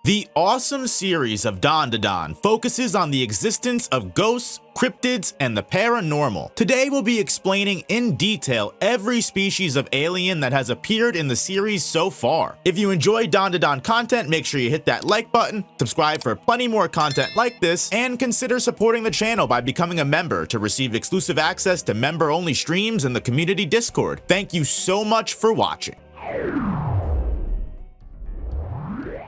The awesome series of Dandadan focuses on the existence of ghosts, cryptids, and the paranormal. Today we'll be explaining in detail every species of alien that has appeared in the series so far. If you enjoy Dandadan content, make sure you hit that like button, subscribe for plenty more content like this, and consider supporting the channel by becoming a member to receive exclusive access to member-only streams in the community Discord. Thank you so much for watching.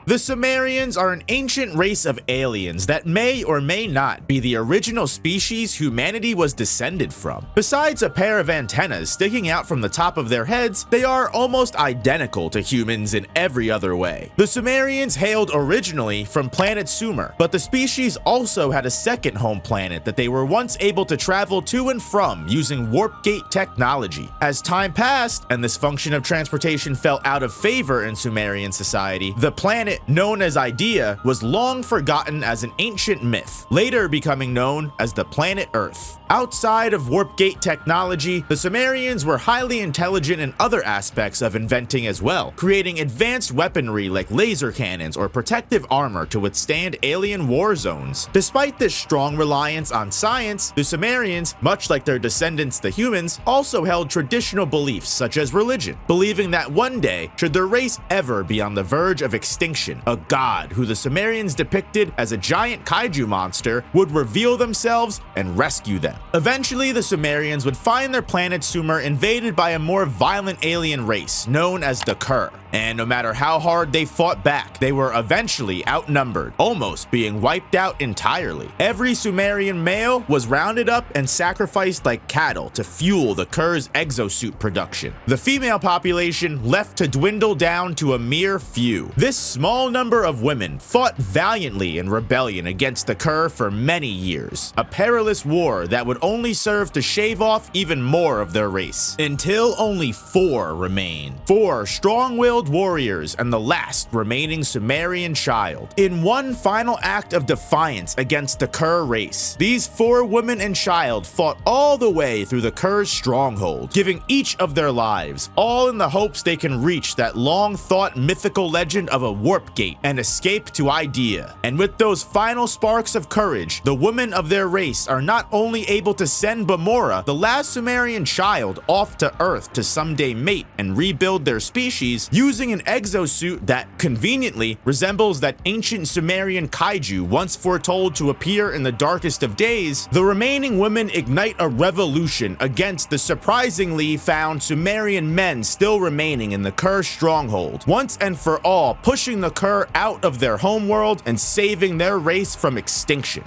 The Sumerians are an ancient race of aliens that may or may not be the original species humanity was descended from. Besides a pair of antennas sticking out from the top of their heads, they are almost identical to humans in every other way. The Sumerians hailed originally from planet Sumer, but the species also had a second home planet that they were once able to travel to and from using warp gate technology. As time passed and this function of transportation fell out of favor in Sumerian society, the planet known as Idea was long forgotten as an ancient myth, later becoming known as the planet Earth. Outside of warp gate technology, the Sumerians were highly intelligent in other aspects of inventing as well, creating advanced weaponry like laser cannons or protective armor to withstand alien war zones. Despite this strong reliance on science, the Sumerians, much like their descendants the humans, also held traditional beliefs such as religion, believing that one day, should their race ever be on the verge of extinction, a god who the Sumerians depicted as a giant kaiju monster would reveal themselves and rescue them. Eventually, the Sumerians would find their planet Sumer invaded by a more violent alien race known as the Kur. And no matter how hard they fought back, they were eventually outnumbered, almost being wiped out entirely. Every Sumerian male was rounded up and sacrificed like cattle to fuel the Kur's exosuit production. The female population left to dwindle down to a mere few. This small number of women fought valiantly in rebellion against the Kur for many years, a perilous war that would only serve to shave off even more of their race, until only 4 remained. 4 strong-willed warriors and the last remaining Sumerian child. In one final act of defiance against the Kur race, these 4 women and child fought all the way through the Kur's stronghold, giving each of their lives, all in the hopes they can reach that long-thought mythical legend of a warp gate and escape to Idea. And with those final sparks of courage, the women of their race are not only able to send Bamora, the last Sumerian child, off to Earth to someday mate and rebuild their species, using an exosuit that conveniently resembles that ancient Sumerian kaiju once foretold to appear in the darkest of days, the remaining women ignite a revolution against the surprisingly found Sumerian men still remaining in the Kur stronghold, once and for all pushing the Kur out of their homeworld and saving their race from extinction.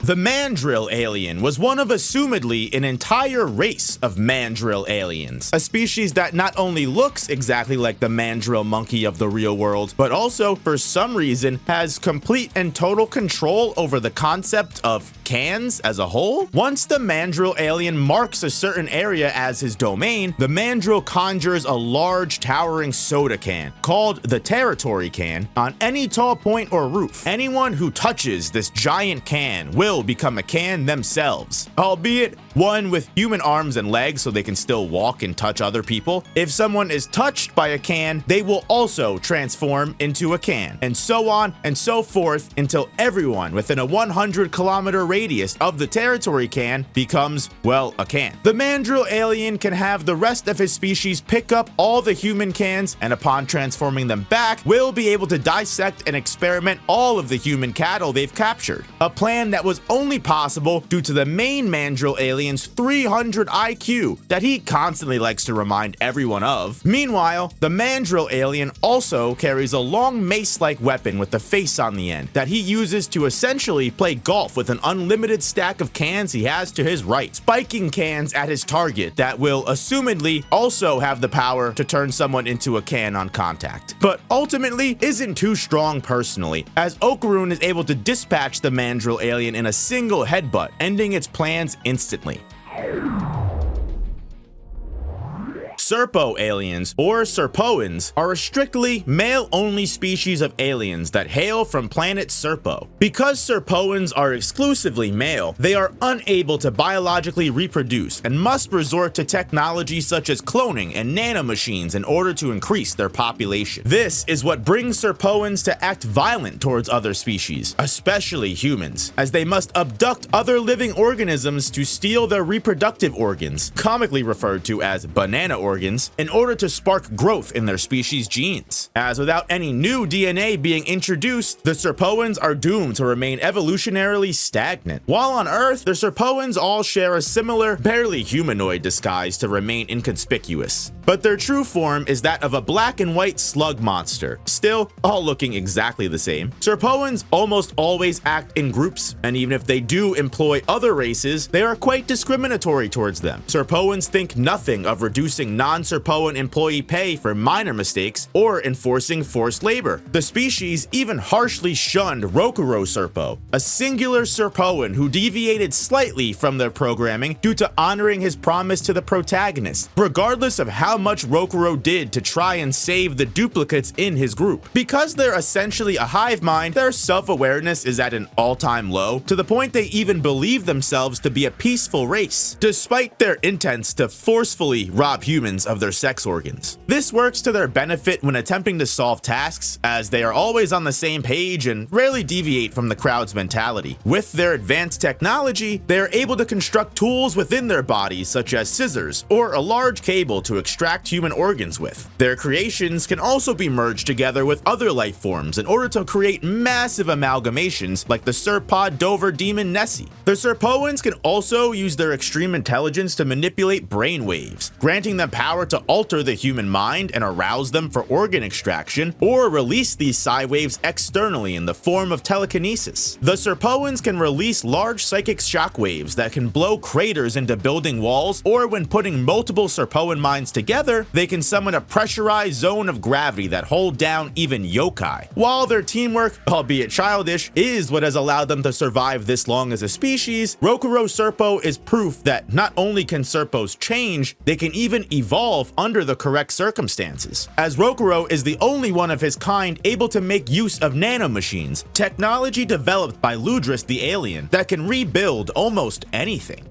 The Mandril alien was one of assumedly an entire race of Mandril aliens, a species that not only looks exactly like the Mandril monkey of the real world, but also, for some reason, has complete and total control over the concept of cans as a whole. Once the Mandril alien marks a certain area as his domain, the Mandril conjures a large towering soda can, called the Territory Can, on any tall point or roof. Anyone who touches this giant can will become a can themselves, albeit one with human arms and legs so they can still walk and touch other people. If someone is touched by a can, they will also transform into a can, and so on and so forth until everyone within a 100-kilometer radius of the Territory Can becomes, well, a can. The Mandril alien can have the rest of his species pick up all the human cans, and upon transforming them back, will be able to dissect and experiment all of the human cattle they've captured. A plan that was only possible due to the main Mandril alien's 300 IQ that he constantly likes to remind everyone of. Meanwhile, the Mandril alien also carries a long mace-like weapon with a face on the end that he uses to essentially play golf with an unlimited stack of cans he has to his right, spiking cans at his target that will assumedly also have the power to turn someone into a can on contact, but ultimately isn't too strong personally, as Okarun is able to dispatch the Mandril alien in a single headbutt, ending its plans instantly. Serpo Aliens, or Serpoans, are a strictly male-only species of aliens that hail from planet Serpo. Because Serpoans are exclusively male, they are unable to biologically reproduce and must resort to technology such as cloning and nanomachines in order to increase their population. This is what brings Serpoans to act violent towards other species, especially humans, as they must abduct other living organisms to steal their reproductive organs, comically referred to as banana organs, in order to spark growth in their species' genes. As without any new DNA being introduced, the Serpoans are doomed to remain evolutionarily stagnant. While on Earth, the Serpoans all share a similar, barely humanoid disguise to remain inconspicuous, but their true form is that of a black and white slug monster, still all looking exactly the same. Serpoans almost always act in groups, and even if they do employ other races, they are quite discriminatory towards them. Serpoans think nothing of reducing non-Serpoan employee pay for minor mistakes or enforcing forced labor. The species even harshly shunned Rokuro Serpo, a singular Serpoan who deviated slightly from their programming due to honoring his promise to the protagonist, regardless of how much Rokuro did to try and save the duplicates in his group. Because they're essentially a hive mind, their self-awareness is at an all-time low, to the point they even believe themselves to be a peaceful race, despite their intents to forcefully rob humans of their sex organs. This works to their benefit when attempting to solve tasks, as they are always on the same page and rarely deviate from the crowd's mentality. With their advanced technology, they are able to construct tools within their bodies such as scissors or a large cable to extract human organs with. Their creations can also be merged together with other life forms in order to create massive amalgamations like the Serpod Dover demon Nessie. The Serpoans can also use their extreme intelligence to manipulate brain waves, granting them power to alter the human mind and arouse them for organ extraction, or release these psi waves externally in the form of telekinesis. The Serpoans can release large psychic shock waves that can blow craters into building walls, or when putting multiple Serpoan minds together, they can summon a pressurized zone of gravity that hold down even yokai. While their teamwork, albeit childish, is what has allowed them to survive this long as a species, Rokuro Serpo is proof that not only can Serpos change, they can even evolve under the correct circumstances, as Rokuro is the only one of his kind able to make use of nanomachines, technology developed by Ludas the alien that can rebuild almost anything.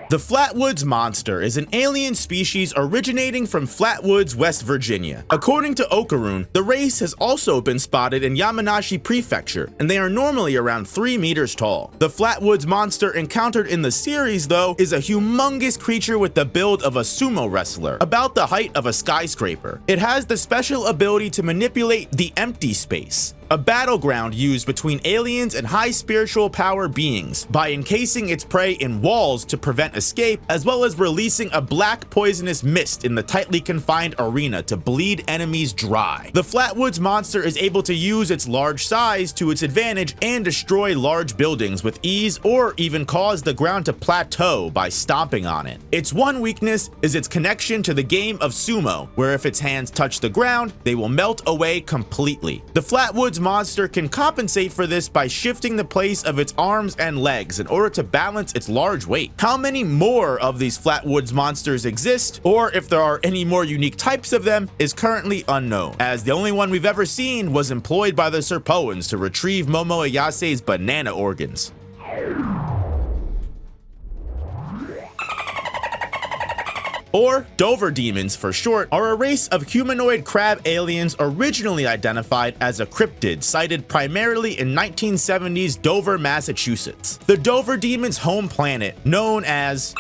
The Flatwoods Monster is an alien species originating from Flatwoods, West Virginia. According to Okarun, the race has also been spotted in Yamanashi Prefecture, and they are normally around 3 meters tall. The Flatwoods Monster encountered in the series, though, is a humongous creature with the build of a sumo wrestler, about the height of a skyscraper. It has the special ability to manipulate the empty space, a battleground used between aliens and high spiritual power beings, by encasing its prey in walls to prevent escape, as well as releasing a black poisonous mist in the tightly confined arena to bleed enemies dry. The Flatwoods Monster is able to use its large size to its advantage and destroy large buildings with ease, or even cause the ground to plateau by stomping on it. Its one weakness is its connection to the game of sumo, where if its hands touch the ground, they will melt away completely. The Flatwoods Monster can compensate for this by shifting the place of its arms and legs in order to balance its large weight. How many more of these Flatwoods Monsters exist, or if there are any more unique types of them, is currently unknown, as the only one we've ever seen was employed by the Serpoans to retrieve Momo Ayase's banana organs. Or Dover demons for short, are a race of humanoid crab aliens originally identified as a cryptid sighted primarily in 1970s Dover, Massachusetts. The Dover demons' home planet, known as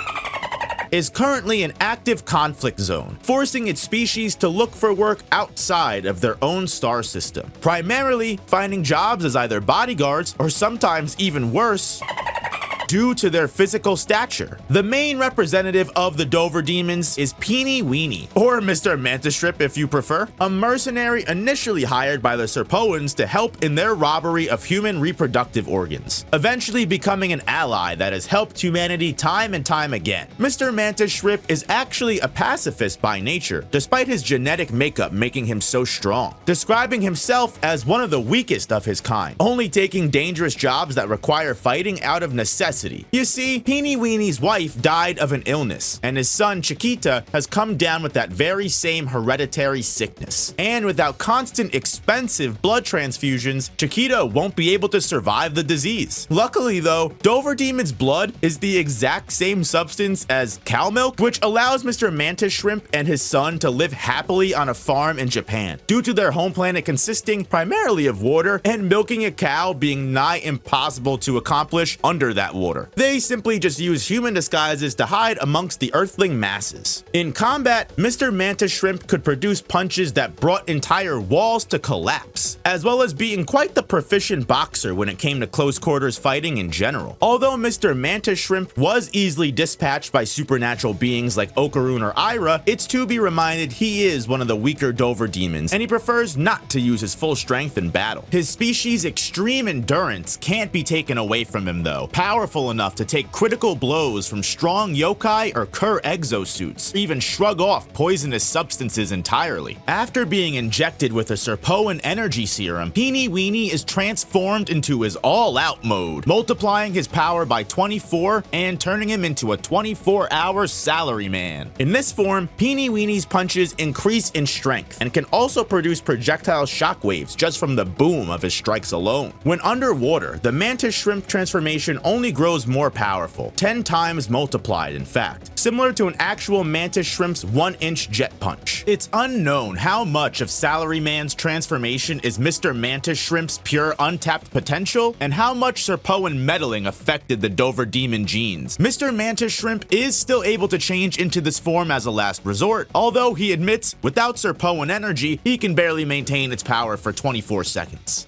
is currently an active conflict zone, forcing its species to look for work outside of their own star system, primarily finding jobs as either bodyguards or sometimes even worse, due to their physical stature. The main representative of the Dover demons is Peeny Weenie, or Mr. Mantistrip if you prefer, a mercenary initially hired by the Serpoans to help in their robbery of human reproductive organs, eventually becoming an ally that has helped humanity time and time again. Mr. Mantistrip is actually a pacifist by nature, despite his genetic makeup making him so strong, describing himself as one of the weakest of his kind, only taking dangerous jobs that require fighting out of necessity necessity. You see, Peenie Weenie's wife died of an illness, and his son Chiquita has come down with that very same hereditary sickness. And without constant expensive blood transfusions, Chiquita won't be able to survive the disease. Luckily though, Dover Demon's blood is the exact same substance as cow milk, which allows Mr. Mantis Shrimp and his son to live happily on a farm in Japan, due to their home planet consisting primarily of water and milking a cow being nigh impossible to accomplish under that water. They simply just use human disguises to hide amongst the earthling masses. In combat, Mr. Mantis Shrimp could produce punches that brought entire walls to collapse, as well as being quite the proficient boxer when it came to close quarters fighting in general. Although Mr. Mantis Shrimp was easily dispatched by supernatural beings like Okarun or Ira, it's to be reminded he is one of the weaker Dover demons, and he prefers not to use his full strength in battle. His species' extreme endurance can't be taken away from him though, powerful enough to take critical blows from strong yokai or Cerr exosuits, or even shrug off poisonous substances entirely. After being injected with a Serpoan energy serum, Peenie Weenie is transformed into his all-out mode, multiplying his power by 24 and turning him into a 24-hour salaryman. In this form, Peenie Weenie's punches increase in strength and can also produce projectile shockwaves just from the boom of his strikes alone. When underwater, the Mantis Shrimp transformation only grows more powerful, 10 times multiplied in fact, similar to an actual Mantis Shrimp's 1-inch jet punch. It's unknown how much of Salaryman's transformation is Mr. Mantis Shrimp's pure untapped potential, and how much Serpoan meddling affected the Dover Demon genes. Mr. Mantis Shrimp is still able to change into this form as a last resort, although he admits without Serpoan energy, he can barely maintain its power for 24 seconds.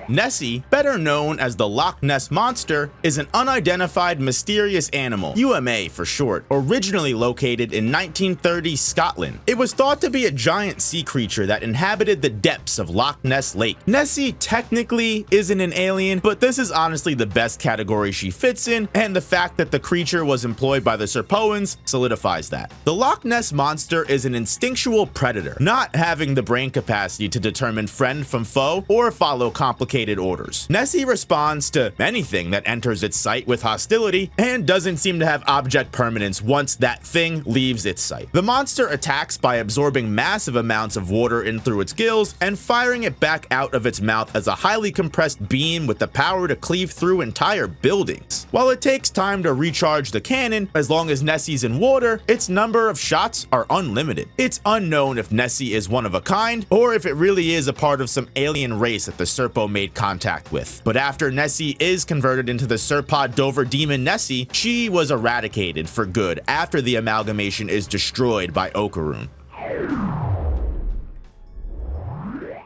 Nessie, better known as the Loch Ness Monster, is an unidentified mysterious animal, UMA for short, originally located in 1930s Scotland. It was thought to be a giant sea creature that inhabited the depths of Loch Ness Lake. Nessie technically isn't an alien, but this is honestly the best category she fits in, and the fact that the creature was employed by the Serpoans solidifies that. The Loch Ness Monster is an instinctual predator, not having the brain capacity to determine friend from foe or follow complicated orders. Nessie responds to anything that enters its sight with hostility and doesn't seem to have object permanence once that thing leaves its sight. The monster attacks by absorbing massive amounts of water in through its gills and firing it back out of its mouth as a highly compressed beam with the power to cleave through entire buildings. While it takes time to recharge the cannon, as long as Nessie's in water, its number of shots are unlimited. It's unknown if Nessie is one of a kind or if it really is a part of some alien race that the Serpo made contact with. But after Nessie is converted into the Serpod Dover Demon Nessie, she was eradicated for good after the amalgamation is destroyed by Okarun.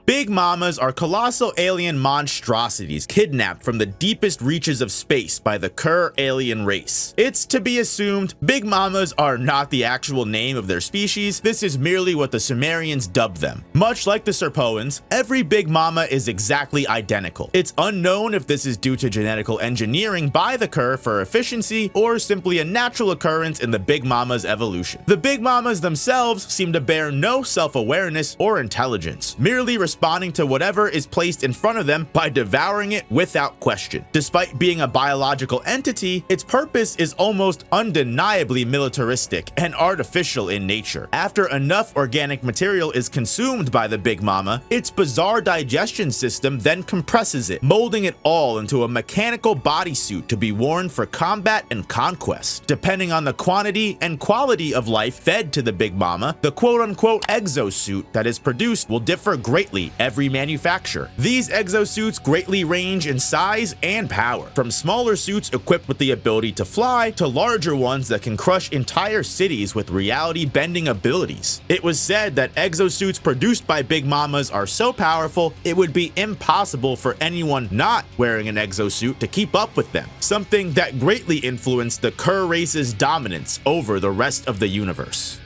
Big Mamas are colossal alien monstrosities kidnapped from the deepest reaches of space by the Cerr alien race. It's to be assumed Big Mamas are not the actual name of their species, this is merely what the Sumerians dubbed them. Much like the Serpoans, every Big Mama is exactly identical. It's unknown if this is due to genetical engineering by the Cerr for efficiency or simply a natural occurrence in the Big Mama's evolution. The Big Mamas themselves seem to bear no self-awareness or intelligence, merely responding to whatever is placed in front of them by devouring it without question. Despite being a biological entity, its purpose is almost undeniably militaristic and artificial in nature. After enough organic material is consumed by the Big Mama, its bizarre digestion system then compresses it, molding it all into a mechanical bodysuit to be worn for combat and conquest. Depending on the quantity and quality of life fed to the Big Mama, the quote-unquote exosuit that is produced will differ greatly every manufacturer. These exosuits greatly range in size and power, from smaller suits equipped with the ability to fly to larger ones that can crush entire cities with reality-bending abilities. It was said that exosuits produced by Big Mamas are so powerful it would be impossible for anyone not wearing an exosuit to keep up with them, something that greatly influenced the Cerr race's dominance over the rest of the universe.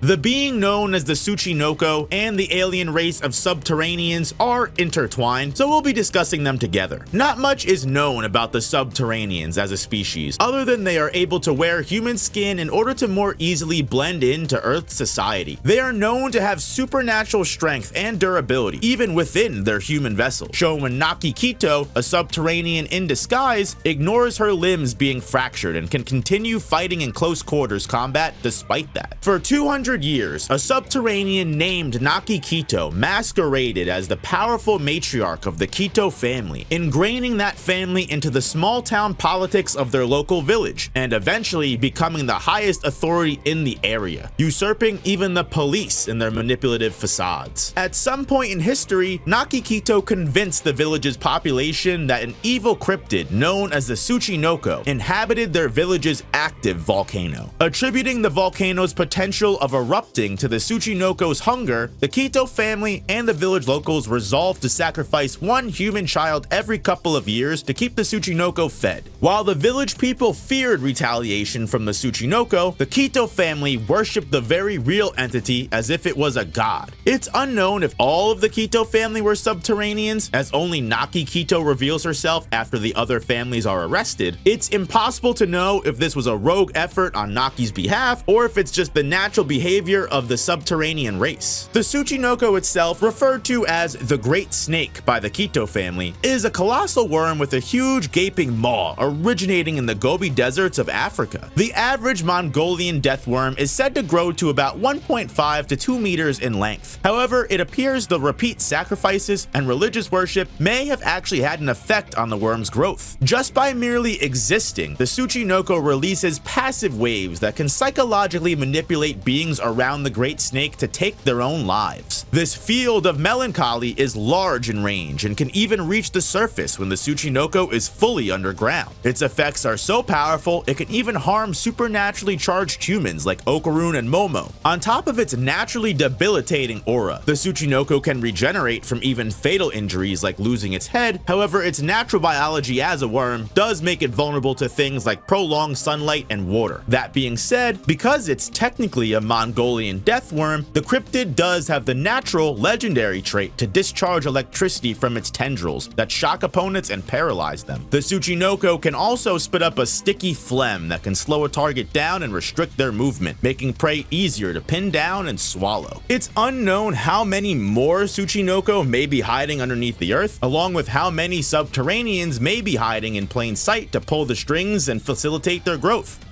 The being known as the Tsuchinoko and the alien race of Subterraneans are intertwined, so we'll be discussing them together. Not much is known about the Subterraneans as a species, other than they are able to wear human skin in order to more easily blend into Earth's society. They are known to have supernatural strength and durability, even within their human vessel, shown when Naki Kito, a Subterranean in disguise, ignores her limbs being fractured and can continue fighting in close quarters combat despite that. For 200 years, a Subterranean named Naki Kito masqueraded as the powerful matriarch of the Kito family, ingraining that family into the small town politics of their local village, and eventually becoming the highest authority in the area, usurping even the police in their manipulative facades. At some point in history, Naki Kito convinced the village's population that an evil cryptid known as the Tsuchinoko inhabited their village's active volcano. Attributing the volcano's potential of erupting to the Tsuchinoko's hunger, the Kito family and the village locals resolved to sacrifice one human child every couple of years to keep the Tsuchinoko fed. While the village people feared retaliation from the Tsuchinoko, the Kito family worshipped the very real entity as if it was a god. It's unknown if all of the Kito family were Subterraneans, as only Naki Kito reveals herself after the other families are arrested. It's impossible to know if this was a rogue effort on Naki's behalf, or if it's just the natural behavior of the Subterranean race. The Tsuchinoko itself, referred to as the Great Snake by the Kito family, is a colossal worm with a huge gaping maw originating in the Gobi deserts of Africa. The average Mongolian deathworm is said to grow to about 1.5 to 2 meters in length. However, it appears the repeat sacrifices and religious worship may have actually had an effect on the worm's growth. Just by merely existing, the Tsuchinoko releases passive waves that can psychologically manipulate beings around the Great Snake to take their own lives. This field of melancholy is large in range and can even reach the surface when the Tsuchinoko is fully underground. Its effects are so powerful, it can even harm supernaturally charged humans like Okarun and Momo. On top of its naturally debilitating aura, the Tsuchinoko can regenerate from even fatal injuries like losing its head. However, its natural biology as a worm does make it vulnerable to things like prolonged sunlight and water. That being said, because it's technically a Mongolian death worm, the cryptid does have the natural legendary trait to discharge electricity from its tendrils that shock opponents and paralyze them. The Tsuchinoko can also spit up a sticky phlegm that can slow a target down and restrict their movement, making prey easier to pin down and swallow. It's unknown how many more Tsuchinoko may be hiding underneath the earth, along with how many Subterraneans may be hiding in plain sight to pull the strings and facilitate their growth.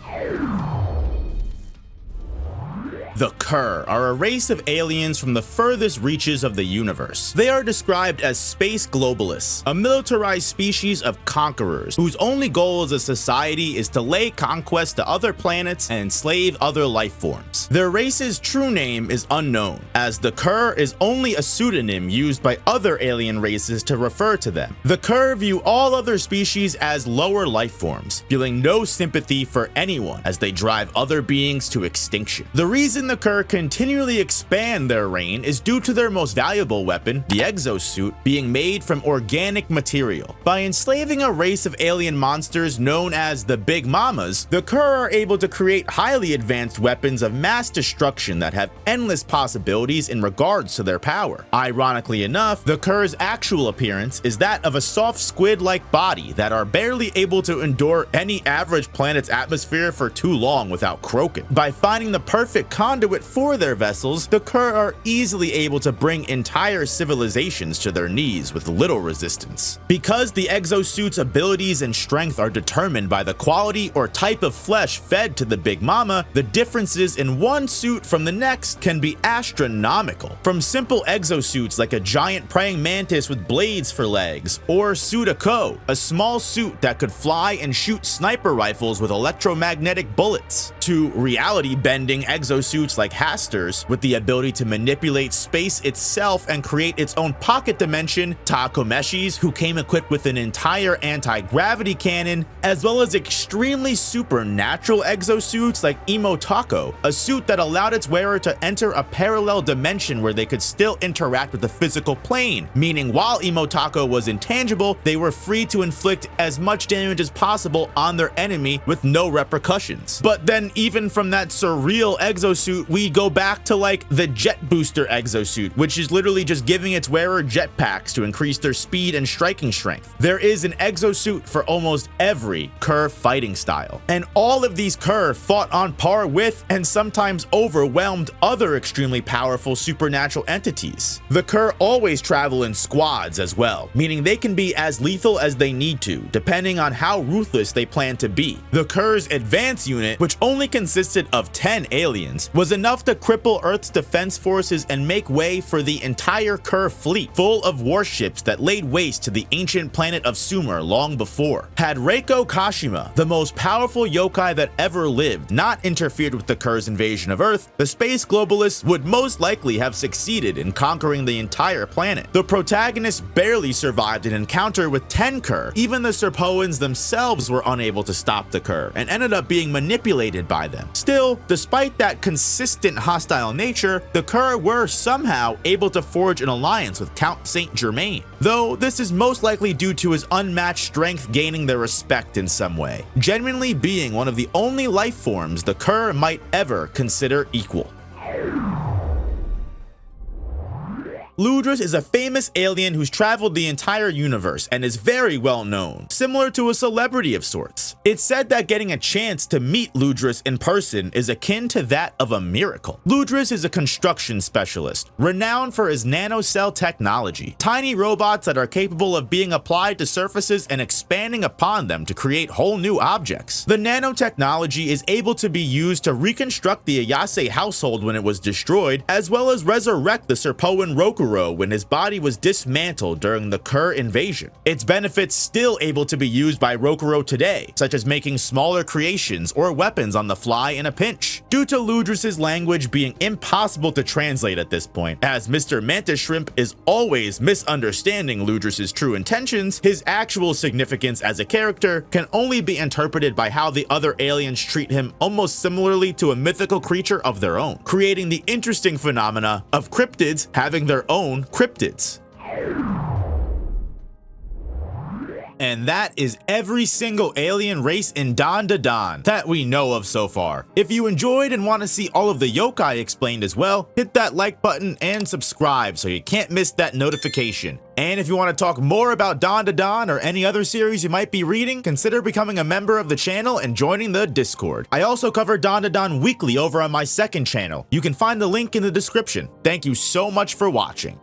The Cerr are a race of aliens from the furthest reaches of the universe. They are described as space globalists, a militarized species of conquerors whose only goal as a society is to lay conquest to other planets and enslave other life forms. Their race's true name is unknown, as the Cerr is only a pseudonym used by other alien races to refer to them. The Cerr view all other species as lower life forms, feeling no sympathy for anyone as they drive other beings to extinction. The reason the Cerr continually expand their reign is due to their most valuable weapon, the exosuit, being made from organic material. By enslaving a race of alien monsters known as the Big Mamas, the Cerr are able to create highly advanced weapons of mass destruction that have endless possibilities in regards to their power. Ironically enough, the Cerr's actual appearance is that of a soft squid-like body that are barely able to endure any average planet's atmosphere for too long without croaking. By finding the perfect conduit for their vessels, the Cerr are easily able to bring entire civilizations to their knees with little resistance. Because the exosuit's abilities and strength are determined by the quality or type of flesh fed to the Big Mama, the differences in one suit from the next can be astronomical. From simple exosuits like a giant praying mantis with blades for legs, or Sudako, a small suit that could fly and shoot sniper rifles with electromagnetic bullets, to reality-bending exosuits like Hasters with the ability to manipulate space itself and create its own pocket dimension, Takomeshis, who came equipped with an entire anti-gravity cannon, as well as extremely supernatural exosuits like Imotako, a suit that allowed its wearer to enter a parallel dimension where they could still interact with the physical plane, meaning while Imotako was intangible, they were free to inflict as much damage as possible on their enemy with no repercussions. But then even from that surreal exosuit exosuit, we go back to like the Jet Booster exosuit, which is literally just giving its wearer jetpacks to increase their speed and striking strength. There is an exosuit for almost every Cerr fighting style, and all of these Cerr fought on par with and sometimes overwhelmed other extremely powerful supernatural entities. The Cerr always travel in squads as well, meaning they can be as lethal as they need to, depending on how ruthless they plan to be. The Cerr's advance unit, which only consisted of 10 aliens, was enough to cripple Earth's defense forces and make way for the entire Cerr fleet, full of warships that laid waste to the ancient planet of Sumer long before. Had Reiko Kashima, the most powerful yokai that ever lived, not interfered with the Cerr's invasion of Earth, the space globalists would most likely have succeeded in conquering the entire planet. The protagonist barely survived an encounter with 10 Cerr. Even the Serpoans themselves were unable to stop the Cerr and ended up being manipulated by them. Still, despite that consistent hostile nature, the Cerr were somehow able to forge an alliance with Count Saint Germain, though this is most likely due to his unmatched strength gaining their respect in some way, genuinely being one of the only life forms the Cerr might ever consider equal. Ludas is a famous alien who's traveled the entire universe and is very well known, similar to a celebrity of sorts. It's said that getting a chance to meet Ludas in person is akin to that of a miracle. Ludas is a construction specialist, renowned for his nanocell technology, tiny robots that are capable of being applied to surfaces and expanding upon them to create whole new objects. The nanotechnology is able to be used to reconstruct the Ayase household when it was destroyed, as well as resurrect the Serpoan Rokuro when his body was dismantled during the Cerr invasion. Its benefits still able to be used by Rokuro today, such as making smaller creations or weapons on the fly in a pinch. Due to Ludas's language being impossible to translate at this point, as Mr. Mantis Shrimp is always misunderstanding Ludas's true intentions, his actual significance as a character can only be interpreted by how the other aliens treat him almost similarly to a mythical creature of their own, creating the interesting phenomena of cryptids having their own cryptids. And that is every single alien race in Dandadan that we know of so far. If you enjoyed and want to see all of the yokai explained as well, hit that like button and subscribe so you can't miss that notification. And if you want to talk more about Dandadan or any other series you might be reading, consider becoming a member of the channel and joining the Discord. I also cover Dandadan weekly over on my second channel. You can find the link in the description. Thank you so much for watching.